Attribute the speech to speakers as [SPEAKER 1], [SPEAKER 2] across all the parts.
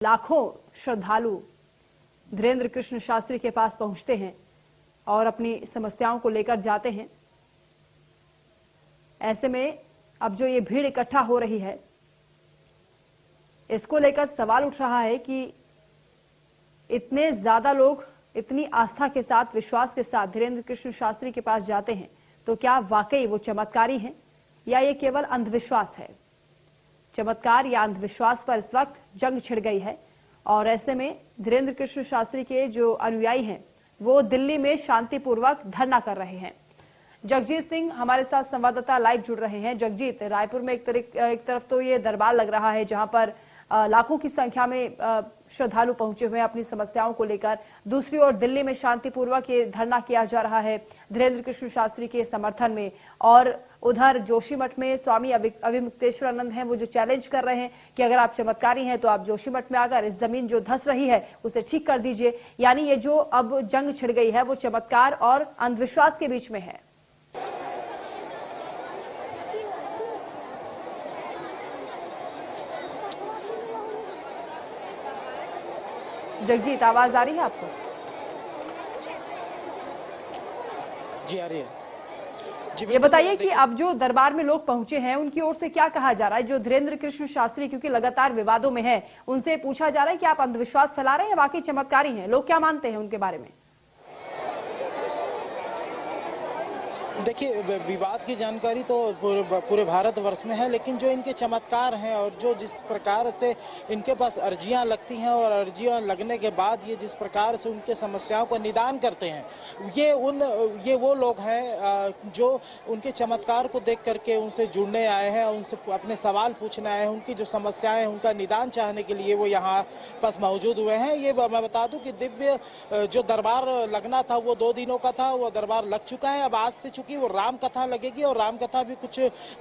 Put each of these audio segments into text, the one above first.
[SPEAKER 1] लाखों श्रद्धालु धीरेन्द्र कृष्ण शास्त्री के पास पहुंचते हैं और अपनी समस्याओं को लेकर जाते हैं। ऐसे में अब जो ये भीड़ इकट्ठा हो रही है, इसको लेकर सवाल उठ रहा है कि इतने ज्यादा लोग इतनी आस्था के साथ, विश्वास के साथ धीरेन्द्र कृष्ण शास्त्री के पास जाते हैं, तो क्या वाकई वो चमत्कारी हैं या ये केवल अंधविश्वास है? चमत्कार या अंधविश्वास पर इस वक्त जंग छिड़ गई है और ऐसे में धीरेन्द्र कृष्ण शास्त्री के जो अनुयायी हैं वो दिल्ली में शांतिपूर्वक धरना कर रहे हैं। जगजीत सिंह हमारे साथ संवाददाता लाइव जुड़ रहे हैं। जगजीत, रायपुर में एक तरफ तो ये दरबार लग रहा है जहां पर लाखों की संख्या में श्रद्धालु पहुंचे हुए हैं अपनी समस्याओं को लेकर। दूसरी ओर दिल्ली में शांतिपूर्वक ये धरना किया जा रहा है धीरेन्द्र कृष्ण शास्त्री के समर्थन में, और उधर जोशीमठ में स्वामी अभिमुक्तेश्वरानंद हैं, वो जो चैलेंज कर रहे हैं कि अगर आप चमत्कारी हैं तो आप जोशीमठ में आकर इस जमीन जो धंस रही है उसे ठीक कर दीजिए। यानी ये जो अब जंग छिड़ गई है वो चमत्कार और अंधविश्वास के बीच में है। जगजीत, आवाज आ रही है आपको?
[SPEAKER 2] जी आ रही है।
[SPEAKER 1] ये बताइए कि अब जो दरबार में लोग पहुंचे हैं उनकी ओर से क्या कहा जा रहा है? जो धीरेन्द्र कृष्ण शास्त्री क्योंकि लगातार विवादों में है, उनसे पूछा जा रहा है कि आप अंधविश्वास फैला रहे हैं या वाकई चमत्कारी हैं? लोग क्या मानते हैं उनके बारे में?
[SPEAKER 2] देखिए, विवाद की जानकारी तो पूरे भारतवर्ष में है, लेकिन जो इनके चमत्कार हैं और जो जिस प्रकार से इनके पास अर्जियां लगती हैं और अर्जियां लगने के बाद ये जिस प्रकार से उनके समस्याओं का निदान करते हैं, ये वो लोग हैं जो उनके चमत्कार को देख करके उनसे जुड़ने आए हैं, उनसे अपने सवाल पूछने आए हैं, उनकी जो समस्याएं उनका निदान चाहने के लिए वो यहाँ पास मौजूद हुए हैं। ये मैं बता दूं कि दिव्य जो दरबार लगना था वो 2 दिनों का था, वो दरबार लग चुका है। अब आज से चूंकि वो राम कथा लगेगी और राम कथा भी कुछ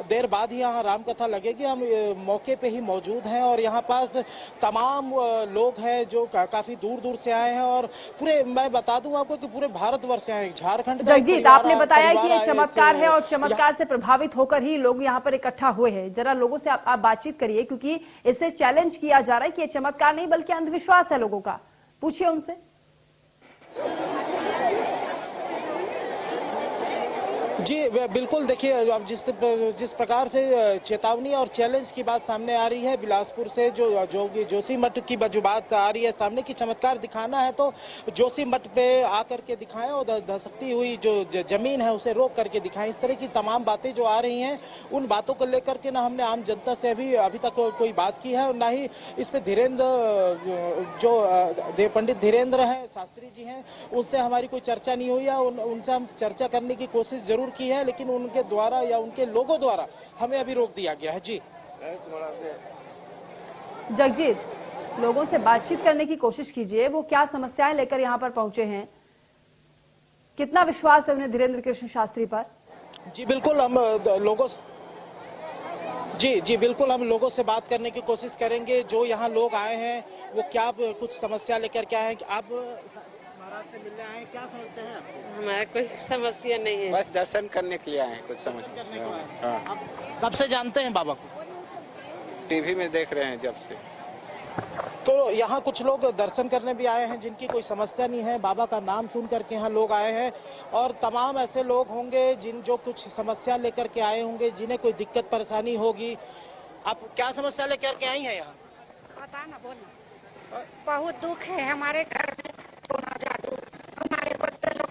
[SPEAKER 2] देर बाद ही यहाँ राम कथा लगेगी। हम मौके पे ही मौजूद हैं और यहाँ पास तमाम लोग हैं जो काफी दूर दूर से आए हैं और पूरे, मैं बता दूं आपको कि पूरे भारतवर्ष से आए, झारखंड।
[SPEAKER 1] जगजीत, आपने बताया कि ये चमत्कार है और चमत्कार से प्रभावित होकर ही लोग यहाँ पर इकट्ठा हुए हैं। जरा लोगों से आप बातचीत करिए, क्योंकि इससे चैलेंज किया जा रहा है कि ये चमत्कार नहीं बल्कि अंधविश्वास है लोगों का। पूछिए उनसे।
[SPEAKER 2] जी बिल्कुल, देखिए अब जिस प्रकार से चेतावनी और चैलेंज की बात सामने आ रही है बिलासपुर से, जो जोशीमठ की जो बात आ रही है सामने की, चमत्कार दिखाना है तो जोशीमठ पे आकर के दिखाएं और धसकती हुई जो जमीन है उसे रोक करके दिखाएं। इस तरह की तमाम बातें जो आ रही हैं, उन बातों को लेकर के ना हमने आम जनता से अभी तक कोई बात की है और ना ही इस पे पंडित धीरेन्द्र हैं, शास्त्री जी हैं, उनसे हमारी कोई चर्चा नहीं हुई है। उनसे हम चर्चा करने की कोशिश जरूर की है, लेकिन उनके द्वारा या उनके लोगों द्वारा हमें अभी रोक दिया गया है। जी
[SPEAKER 1] जगजीत, लोगों से बातचीत करने की कोशिश कीजिए, वो क्या समस्याएं लेकर यहाँ पर पहुंचे हैं, कितना विश्वास है उन्हें धीरेन्द्र कृष्ण शास्त्री पर?
[SPEAKER 2] जी बिल्कुल, हम लोगों जी बिल्कुल हम लोगों से बात करने की कोशिश करेंगे। जो यहाँ लोग आए हैं वो क्या कुछ समस्या लेकर के आए हैं? आप महाराज से मिलने आए हैं, क्या समस्या है आपको?
[SPEAKER 3] हमारा कोई समस्या नहीं है,
[SPEAKER 4] बस दर्शन करने के लिए आए हैं। कुछ समझ
[SPEAKER 2] करने को आए हैं।
[SPEAKER 4] हाँ।
[SPEAKER 2] आप कब से जानते हैं बाबा को?
[SPEAKER 4] टीवी में देख रहे हैं जब से।
[SPEAKER 2] तो यहाँ कुछ लोग दर्शन करने भी आए हैं जिनकी कोई समस्या नहीं है, बाबा का नाम सुन करके यहाँ लोग आए हैं और तमाम ऐसे लोग होंगे जो कुछ समस्या लेकर के आए होंगे, जिन्हें कोई दिक्कत परेशानी होगी। आप क्या समस्या लेकर के आई हैं यहाँ?
[SPEAKER 5] पता ना, बोलना। बहुत दुख है हमारे घर में, सोना जादू, हमारे बच्चे लोग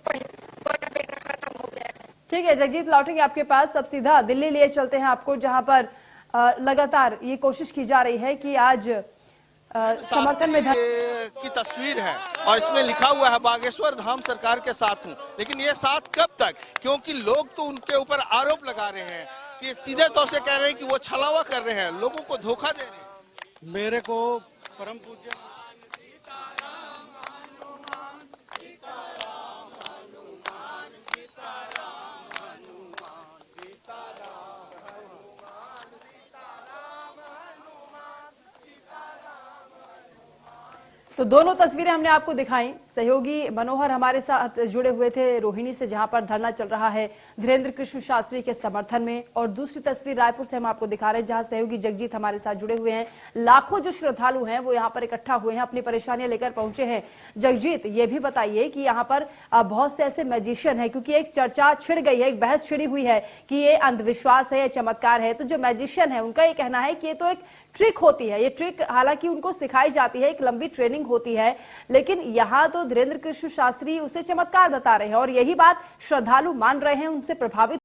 [SPEAKER 5] बड़ा बेटा खत्म हो गया।
[SPEAKER 1] ठीक है जगजीत, लौटेंगे आपके पास। अब सीधा दिल्ली लिए चलते हैं आपको, जहां पर लगातार ये कोशिश की जा रही है कि आज समर्थन में
[SPEAKER 6] की तस्वीर है और इसमें लिखा हुआ है बागेश्वर धाम सरकार के साथ हूँ। लेकिन ये साथ कब तक, क्योंकि लोग तो उनके ऊपर आरोप लगा रहे हैं कि सीधे तौर से कह रहे हैं कि वो छलावा कर रहे हैं, लोगों को धोखा दे रहे हैं।
[SPEAKER 2] मेरे को परम पूज्य
[SPEAKER 1] तो दोनों तस्वीरें हमने आपको दिखाई। सहयोगी मनोहर हमारे साथ जुड़े हुए थे रोहिणी से, जहां पर धरना चल रहा है धीरेन्द्र कृष्ण शास्त्री के समर्थन में, और दूसरी तस्वीर रायपुर से हम आपको दिखा रहे हैं, जहां सहयोगी जगजीत हमारे साथ जुड़े हुए हैं। लाखों जो श्रद्धालु हैं वो यहाँ पर इकट्ठा हुए हैं, अपनी परेशानियां लेकर पहुंचे हैं। जगजीत, ये भी बताइए कि यहाँ पर बहुत से ऐसे मैजिशियन है, क्योंकि एक चर्चा छिड़ गई है, एक बहस छिड़ी हुई है कि ये अंधविश्वास है या चमत्कार है। तो जो मैजिशियन है उनका ये कहना है कि ये तो एक ट्रिक होती है, ये ट्रिक हालांकि उनको सिखाई जाती है, एक लंबी ट्रेनिंग होती है, लेकिन यहाँ तो धीरेन्द्र कृष्ण शास्त्री उसे चमत्कार बता रहे हैं और यही बात श्रद्धालु मान रहे हैं, उनसे प्रभावित